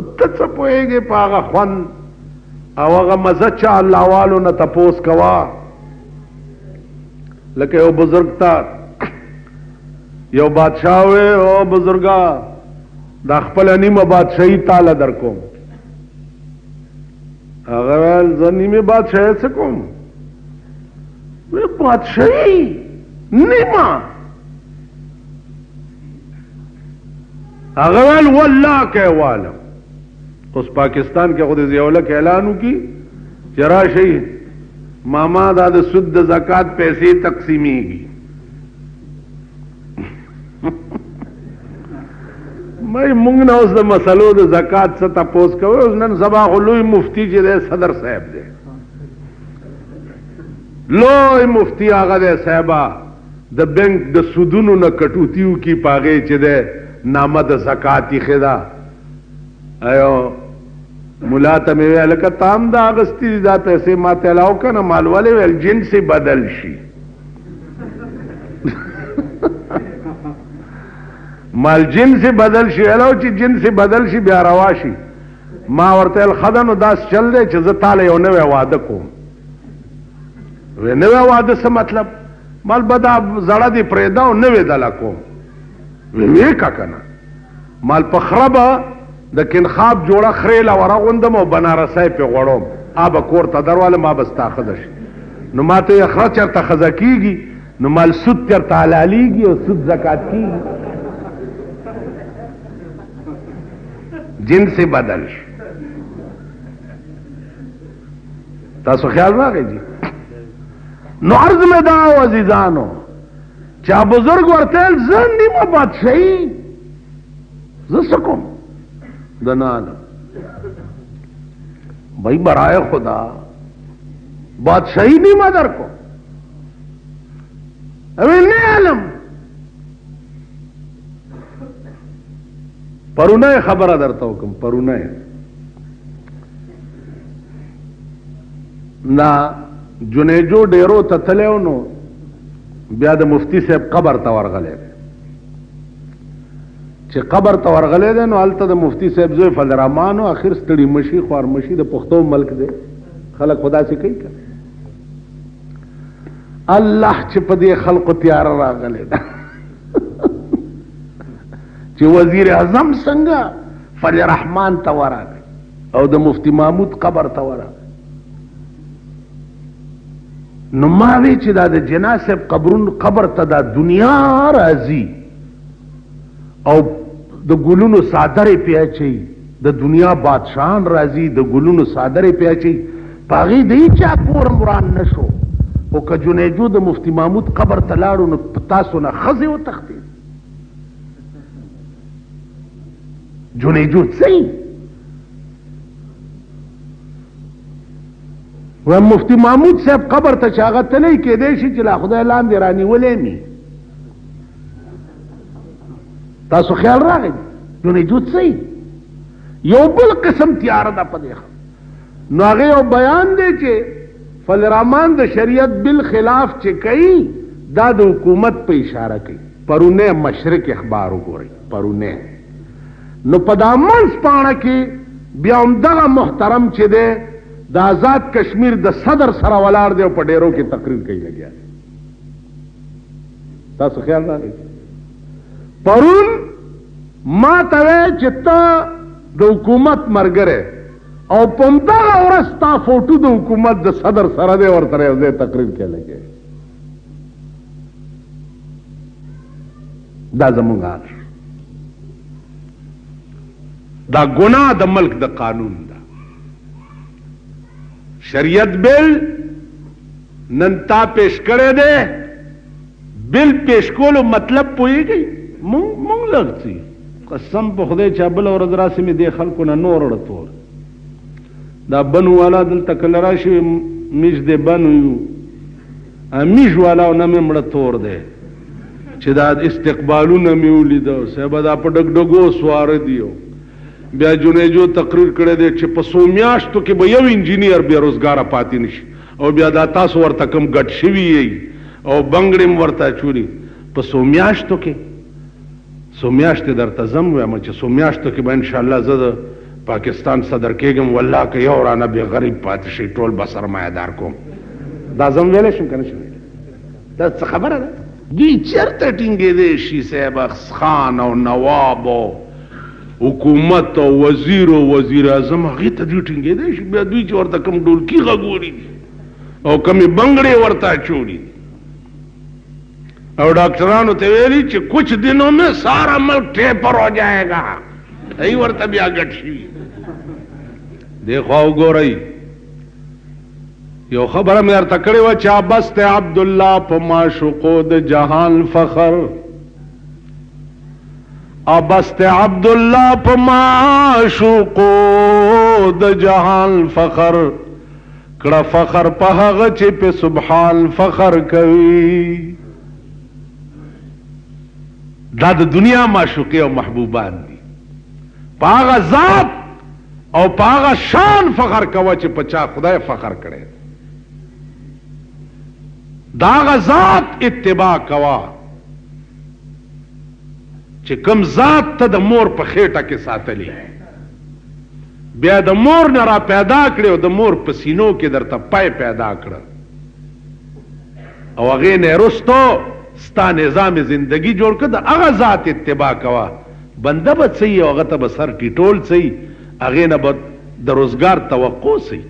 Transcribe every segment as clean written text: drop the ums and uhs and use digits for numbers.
خو ته څه پوهېږې په هغه خوند او هغه مزه چا الله والو نه تپوس کوه. لکه یو بزرگ تا یو بادشاہ وی او بزرگا دا خپل نیمه بادشاہی تعالی در کوم. هغه ویل زه نیمه بادشاہی څه کوم؟ وی بادشاہی نیمه. هغه ویل والله که والم. اوس پاکستان کې خو د ضیاءالله کې اعلان وکړي چې راشئ ماما دا د سود د زکات پیسې تقسیمیږي. مې مونږ نه اوس د مسلو د زکات څه تپوس کوو. اوس نن سبا خو لوی مفتی چې دی صدر صاحب دی، لوی مفتی هغه دی صاحبه د بینک د سودونو نه کټوتیو کی پاغې چې دی نامه د زکات ایښې ده. ایو ملا ته مې ویل لکه تام دا اغستې دي دا پیسې ما ته علاو که نه؟ مال ولې ویل جنس بدل شي. مال جنس بدل شي ویلو چې جنس بدل شي بیا روا شي. ما ورته ویل ښه ده نو داس چل دی چې زه تاله یو نوی واده کوم. وی نوی واده څه مطلب؟ مال به دا زړه دې پرېږده او نوی دله کوم. وی که که نه مال په خره به د کنخاب جوړه خریله ورغوندم او بنارسی پې غوړم آبه کور ته دروالم آبه ستا ښځه شي. نو ما ته خره چېرته ښځه کېږي نو مال سود چېرته حلالیږي او سود زکات کېږي. جنس بدل شي. تاسو خیال راغی جی؟ نو عرض میں دا عزیزانو چا بزرگ ورتل زه نیمه بادشاہی زه څه کوم د نه عالم. بھائی برائے خدا بادشاہی نیمه در کو ابھی نه عالم. پرونه خبره درته وکم پرونه نا جنیجو ډیرو ته تلو نو بیا د مفتی صاحب قبر ته ورغلی چې قبر ته ورغلی دی نو هلته د مفتی صاحب زوی فضل الرحمن و اخر ستړي مشي خوار مشي د پښتو ملک دی خلک خدا سي کوي که الله چې په دې خلقو تیاره راغلی ده چې وزیر اعظم څنګه فضل الرحمن ته ورغی او د مفتی محمود قبر ته ورغی. نو ما وی چې دا د جنا صاحب قبر ته دا دنیا راځي او د ګلونو صادرې پیاچي د دنیا بادشاہان راځي د ګلونو صادرې پیاچي پاغي دی چا کور مران نشو او که جنیجو د مفتی محمود قبر ته لاړو نو تاسو نه ښځې وتښتېد. جنیجو څه و مفتی محمود صاحب قبر ته چې هغه تلی کېدی شي چې لا خدای لاندې رانیولی مي. تاسو خیال راغی جنیجو څه یو بل قسم تیاره ده په دې. نو هغې یو بیان دی چې فضل الرحمن د شریعت بالخلاف چې کوي دا د حکومت په اشاره کوي. پرونه مشرق اخبار وګورئ پرونه نو په دا منځ پاڼه کې بیا همدغه محترم چې دی د آزاد کشمیر د صدر سره ولاړ دی او په ډیرو کې تقریر کوي لګیا دی. تاسو خیال راغی پرون ما ته وی چې ته د حکومت ملګری او په همدغه ورځ ستا فوټو د حکومت د صدر سره دی ورسره یو ځای تقریر کې لګیا. دا زمونږ حال دا ګناه د ملک د قانون ده. شریعت بل نن تا پیش کړی دی بل پیش کولو مطلب پوهېږئ مونږ لږ قسم په خدای چې بله ورځ راسې مې دې خلکو نه نور اړه تور دا بنو والا دلته کله راشي میش دې بنو یو میش والا نه مې مړه تور دی چې دا استقبالونه مې ولیده صاحبه دا په ډګډګو سواره دي. بیا جنیجو تقریر کړی دی چې په څو میاشتو کې به یو انجینیر بې روزګاره پاتې نشي او بیا دا تاسو ورته کوم ګډ شوي یئ او بنګړې م ورته اچولي په څو میاشتو کې. څو میاشتې درته زم وایم چې څو میاشتو کې به انشاءالله زه د پاکستان صدر کېږم والله که یو رانه بې غریب پاتې شي ټول به سرمایه‌دار کوم. دا زه هم ویلی شم که نه شم ویلی؟ دا څه خبره ده؟ دوی چېرته ټینګېدی شي صاحب خان او نواب او حکومت او وزیر او وزیر اعظم هغې ته دوی ټینګېدی شي. بیا دوی چې ورته کوم ډولکي غږوري دي او کمې بنګړې ورته اچولي دي او ډاکټرانو ته ویلي چې کچھ دنوں میں سارا ملک ٹیپر ہو جائے گا. ای ورته بیا ګډ شوي دې خوا وګورئ. یو خبره مې درته کړې وه چې عبس ته عبدالله په معشوقو د جهان فخر. عبس ته عبدالله په معشوقو د جهان فخر. کړه فخر په هغه چې په سبحان فخر کوي. دا د دنیا معشوقې او محبوبان دي. په هغه ذات او په هغه شان فخر کوه چې په چا خدای فخر کړی. د هغه ذات اتباع کوه چې کوم ذات ته د مور په خېټه کې ساتلی، بیا د مور نه را پیدا کړی او د مور په سینو کې درته پای پیدا کړه او هغې نه وروستو ستا نظام زندگی جوړ کړه. د هغه ذات اتباع کوه. بنده به څه وي او هغه ته به سر ټیټول څه وي، هغې نه به د روزګار توقع څه وي.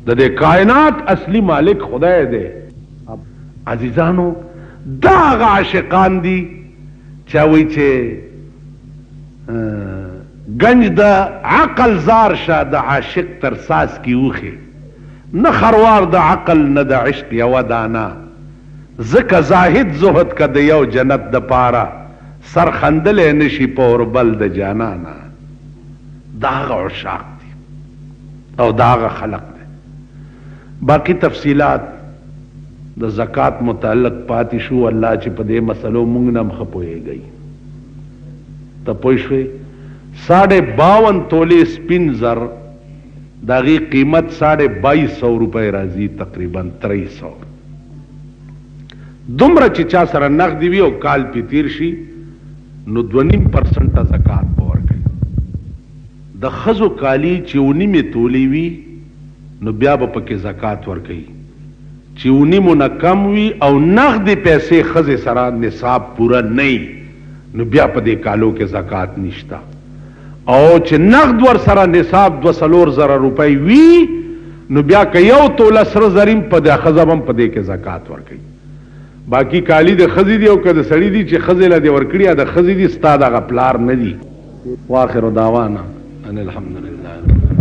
د دې کائنات اصلي مالک خدای دی. عزیزانو دا هغه عاشقان دي چا وایي چې گنج د عقل زار شه د عاشق تر ساس کی اوخي. نه خروار د عقل نه د عشق یوه دانه. ځکه زاهد زهد که د یو جنت د پاره سر خندلی نشي په اوربل د جانانه. دا هغه عشاق دي او دا هغه خلق دی. باقی تفصیلات د زکات متعلق پاتې شو. الله چې په دې مسلو مونږ نه هم ښه پوهېږئ. ته پوه شوې؟ 52 تولې سپین زر د هغې قیمت 2250 روپۍ راځي، تقریبا 300. دومره چې چا سره نغدي وي او کال پې تیر شي نو 2.5% زکات به ورکوي. د ښځو کالي چې 9 تولې وي نو بیا به پکې زکات ورکوي. چې 9 نه کم وي او نغدې پیسې ښځې سره نصاب پوره نه وي نو بیا په دې کالو کې زکات نشته. او چې نغد ور سره نصاب 2-3 روپۍ وي نو بیا که یو توله سره زر په د ښځه هم په دې کې زکات ورکوي. باقی کالی د ښځې دي او که د سړي دي چې ښځې له دې ورکړي د ښځې دي، ستا دغه پلار نه دي. واخر دعوانا ان الحمدلله.